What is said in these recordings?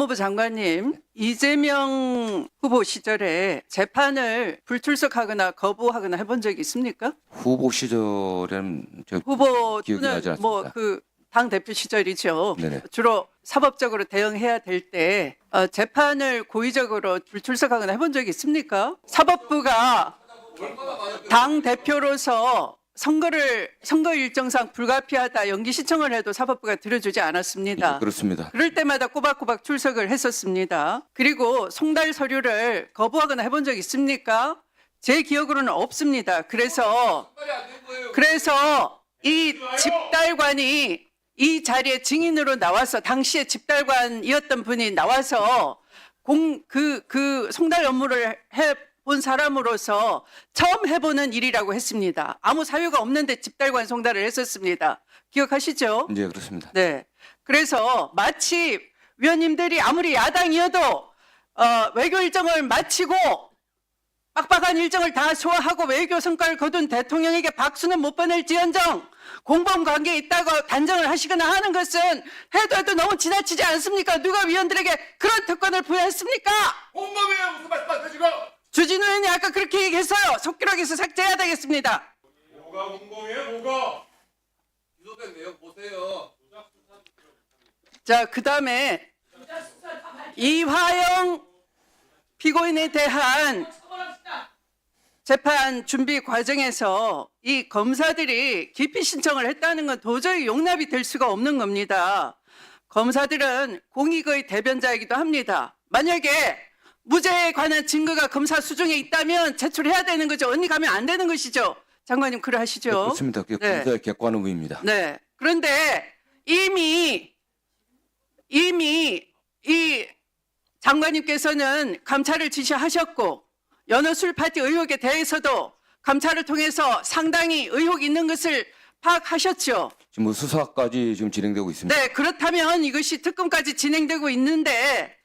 법무부 장관님, 이재명 후보 시절에 재판을 불출석하거나 거부하거나 해본 적이 있습니까? 후보 시절에는 저 후보 기억이 나지 또는 않습니다. 뭐 그 당 대표 시절이죠. 네네. 주로 사법적으로 대응해야 될 때 재판을 고의적으로 불출석하거나 해본 적이 있습니까? 사법부가 당 대표로서 선거 일정상 불가피하다 연기 신청을 해도 사법부가 들어주지 않았습니다. 예, 그렇습니다. 그럴 때마다 꼬박꼬박 출석을 했었습니다. 그리고 송달 서류를 거부하거나 해본 적 있습니까? 제 기억으로는 없습니다. 그래서 이 집달관이 이 자리에 증인으로 나와서 당시에 집달관이었던 분이 나와서 그 송달 업무를 해본 사람으로서 처음 해보는 일이라고 했습니다. 아무 사유가 없는데 집달관 송달을 했었습니다. 기억하시죠? 네, 그렇습니다. 네. 그래서 마치 위원님들이 아무리 야당이어도 외교 일정을 마치고 빡빡한 일정을 다 소화하고 외교 성과를 거둔 대통령에게 박수는 못 보낼지언정 공범 관계에 있다고 단정을 하시거나 하는 것은 해도 너무 지나치지 않습니까? 누가 위원들에게 그런 특권을 부여했습니까? 공범이에요. 무슨 말씀하세요 지금? 주진우 의원이 아까 그렇게 얘기했어요. 속기록에서 삭제해야 되겠습니다. 뭐가 공범이에요? 뭐가? 기소된 내용 보세요. 자, 그 다음에 이화영 피고인에 대한 재판 준비 과정에서 이 검사들이 기피 신청을 했다는 건 도저히 용납이 될 수가 없는 겁니다. 검사들은 공익의 대변자이기도 합니다. 만약에 무죄에 관한 증거가 검사 수중에 있다면 제출해야 되는 거죠. 언니 가면 안 되는 것이죠. 장관님 그러하시죠? 네, 그렇습니다. 그게 네. 검사의 객관 의무입니다. 네. 그런데 이미 이 장관님께서는 감찰을 지시하셨고 연어술 파티 의혹에 대해서도 감찰을 통해서 상당히 의혹이 있는 것을 파악하셨죠. 지금 뭐 수사까지 지금 진행되고 있습니다. 네, 그렇다면 이것이 특검까지 진행되고 있는데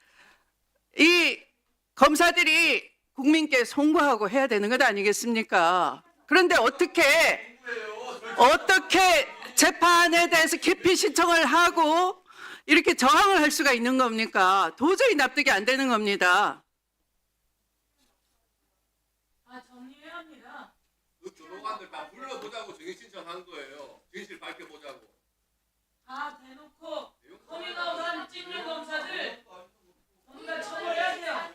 이 검사들이 국민께 송구하고 해야 되는 것 아니겠습니까? 그런데 어떻게 재판에 대해서 기피 신청을 하고 이렇게 저항을 할 수가 있는 겁니까? 도저히 납득이 안 되는 겁니다. 정리해야 합니다. 그 조로관들 다 불러보자고 증인 신청한 거예요. 진실 밝혀보자고. 다 대놓고 허위나오산 찍는 검사들 정말 처벌해야 돼요.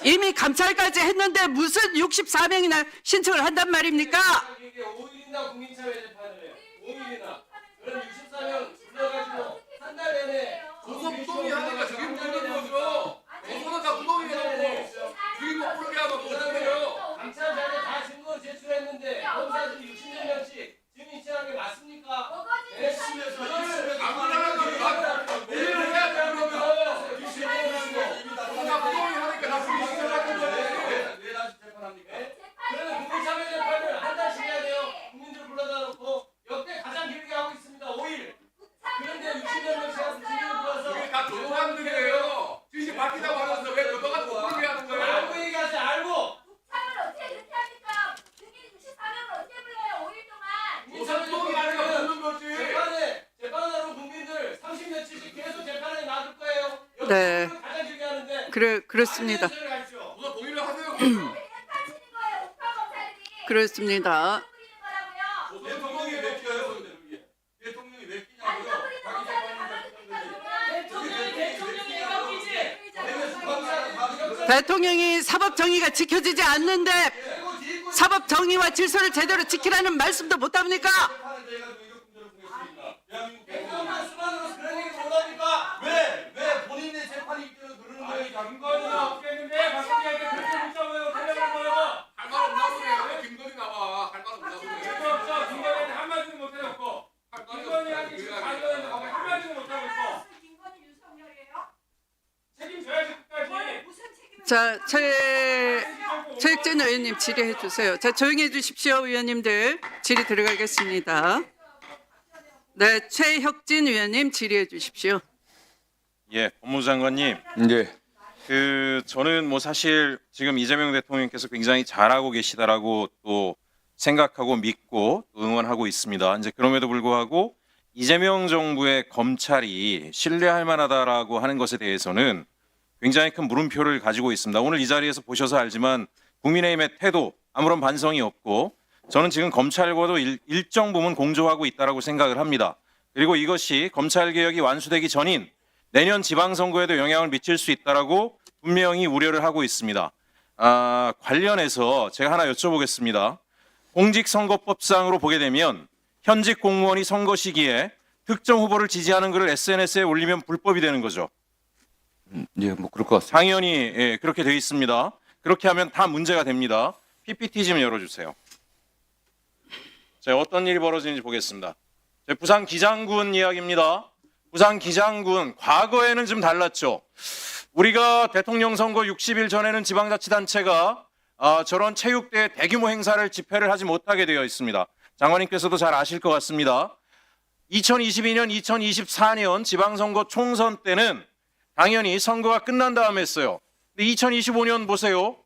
이미 감찰까지 했는데 무슨 64명이나 신청을 한단 말입니까? 이게 5일이나 국민참여 재판을 해요. 5일이나. 그럼 64명 불러가지고 한 달 내내 그거 부동이 하니까 증인 부르는 거죠. 그거는 다 부동이 해놓고 증인 못 부르게 하면 어떡해요? 감찰 자료 다 증거 제출했는데 검사들이 60몇 명씩 증인 신청한 게 맞습니까? 일을 해야 되는 거면 그거가 부동이 하니까 다 증인 신청하는 거예요. 왜 다시 재판합니까? 그러면 국민참여 재판을 한 달씩 해야 돼요. 국민들 불러다 놓고 역대 가장 길게 하고 있습니다. 5일. 그런데 60몇 명씩 와서 증인을 불러서 그게 다 조로관들이에요. 진실 밝히자고 하면서 왜 그동안 못 부르게 하는 거예요? 알고 얘기하세요. 알고. 참을 어떻게 그렇게 합니까? 증인 64명을 어떻게 불러요? 5일 동안. 무슨 부동이 하니까 부르는 거지. 재판하러 국민들 30며칠씩 계속 재판에 놔둘 거예요. 네. 가장 길게 하는데. 그렇습니다. 안전을 가십시오. 우선 동의를 하세요. 하시는 거예요, 우파 검사들이. 그렇습니다. 부리는 거라고요. 대통령이 몇 끼예요, 근데 그게? 대통령이 몇 끼냐고요? 안서 부리는 검사들 가만두니까 정말. 대통령이 바뀌지. 대통령이 사법 정의가 지켜지지 않는데 사법 정의와 질서를 제대로 지키라는 말씀도 못 합니까? 대통령만 수반으로 그런 얘기 못합니까? 왜 본인의 재판이 있기는 그러는 거예요? 김건희는 어떻게 했는데 박근혜한테 그렇게 묻자고요? 대답을 뭐요? 할 말 없나 보네. 왜 김건희 나와? 할 말 없나 보네. 없어. 김건희한테 한마디도 못해놓고 김건희한테 지금 가져왔는데 거기 한마디도 못하고 있고 김건희 윤석열이에요? 책임져야지 끝까지. 무슨 책임을 자, 최혁진 의원님 질의해 주세요. 자, 조용히 해 주십시오, 의원님들. 질의 들어가겠습니다. 네, 최혁진 의원님 질의해 주십시오. 예, 법무부 장관님, 네. 저는 뭐 사실 지금 이재명 대통령께서 굉장히 잘하고 계시다라고 또 생각하고 믿고 또 응원하고 있습니다. 이제 그럼에도 불구하고 이재명 정부의 검찰이 신뢰할 만하다라고 하는 것에 대해서는 굉장히 큰 물음표를 가지고 있습니다. 오늘 이 자리에서 보셔서 알지만 국민의힘의 태도 아무런 반성이 없고 저는 지금 검찰과도 일정 부분 공조하고 있다라고 생각을 합니다. 그리고 이것이 검찰개혁이 완수되기 전인 내년 지방선거에도 영향을 미칠 수 있다라고 분명히 우려를 하고 있습니다. 관련해서 제가 하나 여쭤보겠습니다. 공직선거법상으로 보게 되면 현직 공무원이 선거 시기에 특정 후보를 지지하는 글을 SNS에 올리면 불법이 되는 거죠. 예, 뭐 그럴 것 같습니다. 당연히 예, 그렇게 되어 있습니다. 그렇게 하면 다 문제가 됩니다. PPT 좀 열어주세요. 자, 어떤 일이 벌어지는지 보겠습니다. 부산 기장군 이야기입니다. 부산 기장군 과거에는 좀 달랐죠. 우리가 대통령 선거 60일 전에는 지방자치단체가 저런 체육대 대규모 행사를 집회를 하지 못하게 되어 있습니다. 장관님께서도 잘 아실 것 같습니다. 2022년, 2024년 지방선거 총선 때는 당연히 선거가 끝난 다음에 했어요. 근데 2025년 보세요.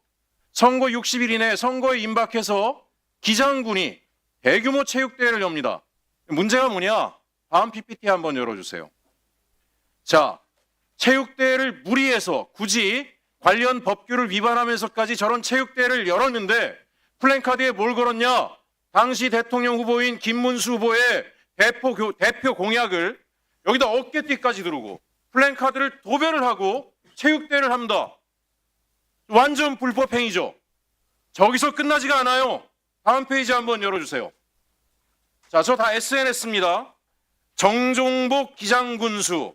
선거 60일 이내 선거에 임박해서 기장군이 대규모 체육대회를 엽니다. 문제가 뭐냐? 다음 PPT 한번 열어주세요. 자, 체육대회를 무리해서 굳이 관련 법규를 위반하면서까지 저런 체육대회를 열었는데 플랜카드에 뭘 걸었냐? 당시 대통령 후보인 김문수 후보의 대표 공약을 여기다 어깨띠까지 두르고 플랜카드를 도배를 하고 체육대회를 합니다. 완전 불법 행위죠. 저기서 끝나지가 않아요. 다음 페이지 한번 열어주세요. 자, 저 다 SNS입니다. 정종복 기장군수,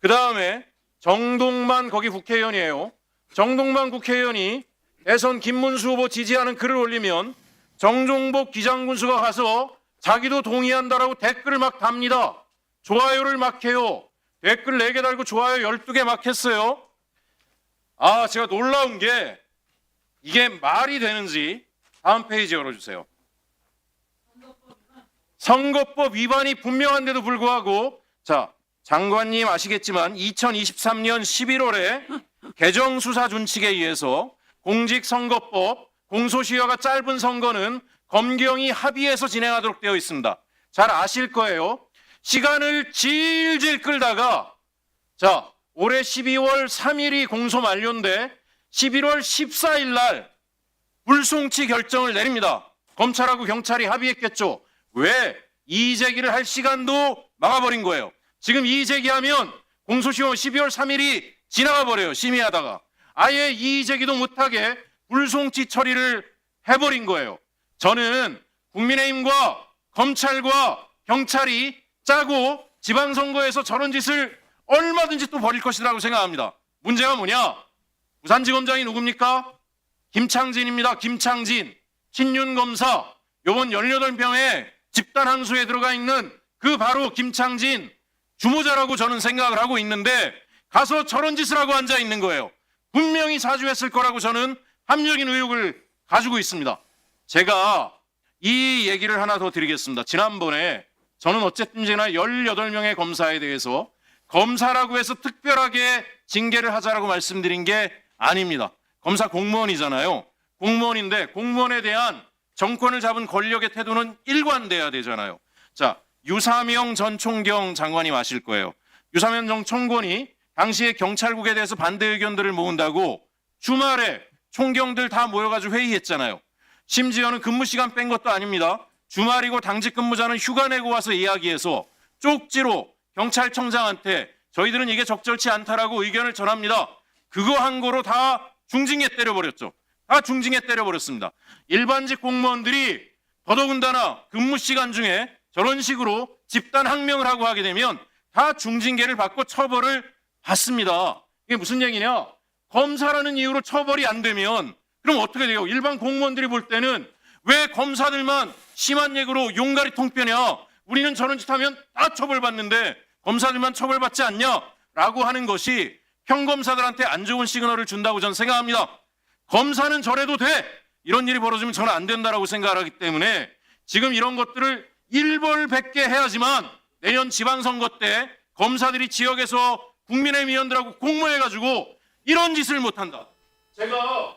그 다음에 정동만 거기 국회의원이에요. 정동만 국회의원이 대선 김문수 후보 지지하는 글을 올리면 정종복 기장군수가 가서 자기도 동의한다라고 댓글을 막 답니다. 좋아요를 막 해요. 댓글 4개 달고 좋아요 12개 막 했어요. 제가 놀라운 게 이게 말이 되는지 다음 페이지 열어주세요. 선거법 위반이 분명한데도 불구하고 자, 장관님 아시겠지만 2023년 11월에 개정수사 준칙에 의해서 공직선거법 공소시효가 짧은 선거는 검경이 합의해서 진행하도록 되어 있습니다. 잘 아실 거예요. 시간을 질질 끌다가 자, 올해 12월 3일이 공소 만료인데 11월 14일 날 불송치 결정을 내립니다. 검찰하고 경찰이 합의했겠죠. 왜? 이의제기를 할 시간도 막아버린 거예요. 지금 이의제기하면 공소시효 12월 3일이 지나가 버려요. 심의하다가. 아예 이의제기도 못하게 불송치 처리를 해버린 거예요. 저는 국민의힘과 검찰과 경찰이 짜고 지방선거에서 저런 짓을 얼마든지 또 벌일 것이라고 생각합니다. 문제가 뭐냐? 부산지검장이 누굽니까? 김창진입니다. 김창진. 신윤검사. 요번 18명의 집단항소에 들어가 있는 그 바로 김창진 주모자라고 저는 생각을 하고 있는데 가서 저런 짓을 하고 앉아 있는 거예요. 분명히 사주했을 거라고 저는 합리적인 의혹을 가지고 있습니다. 제가 이 얘기를 하나 더 드리겠습니다. 지난번에 저는 어쨌든지나 18명의 검사에 대해서 검사라고 해서 특별하게 징계를 하자라고 말씀드린 게 아닙니다. 검사 공무원이잖아요. 공무원인데 공무원에 대한 정권을 잡은 권력의 태도는 일관돼야 되잖아요. 자, 유사명 전 총경 장관님 아실 거예요. 유사명 전 총관이 당시에 경찰국에 대해서 반대 의견들을 모은다고 주말에 총경들 다 모여가지고 회의했잖아요. 심지어는 근무 시간 뺀 것도 아닙니다. 주말이고 당직 근무자는 휴가 내고 와서 이야기해서 쪽지로 경찰청장한테 저희들은 이게 적절치 않다라고 의견을 전합니다. 그거 한 거로 다 중징계 때려버렸죠. 다 중징계 때려버렸습니다. 일반직 공무원들이 더더군다나 근무 시간 중에 저런 식으로 집단 항명을 하고 하게 되면 다 중징계를 받고 처벌을 받습니다. 이게 무슨 얘기냐? 검사라는 이유로 처벌이 안 되면 그럼 어떻게 돼요? 일반 공무원들이 볼 때는 왜 검사들만 심한 얘기로 용가리 통뼈냐? 우리는 저런 짓 하면 다 처벌받는데 검사들만 처벌받지 않냐? 라고 하는 것이 평검사들한테 안 좋은 시그널을 준다고 저는 생각합니다. 검사는 저래도 돼! 이런 일이 벌어지면 저는 안 된다라고 생각을 하기 때문에 지금 이런 것들을 일벌백계 해야지만 내년 지방선거 때 검사들이 지역에서 국민의힘 의원들하고 공모해가지고 이런 짓을 못한다. 제가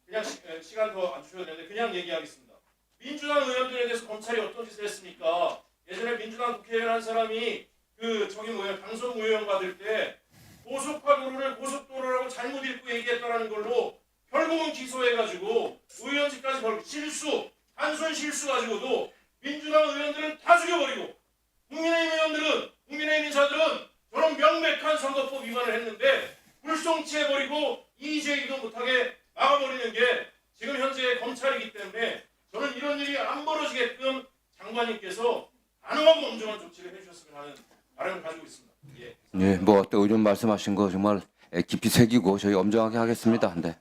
그냥 시간 더 안 주셔도 되는데 그냥 얘기하겠습니다. 민주당 의원들에 대해서 검찰이 어떤 짓을 했습니까? 예전에 민주당 국회의원 한 사람이 당선 무효형 받을 때 고속화 도로를 가지고도 민주당 의원들은 다 죽여버리고 국민의힘 의원들은 국민의힘 인사들은 저런 명백한 선거법 위반을 했는데 불송치해버리고 이의제기도 못하게 막아버리는 게 지금 현재 검찰이기 때문에 저는 이런 일이 안 벌어지게끔 장관님께서 단호하고 엄정한 조치를 해주셨으면 하는 바람을 가지고 있습니다. 예. 뭐 의원 말씀하신 거 정말 깊이 새기고 저희 엄정하게 하겠습니다. 네.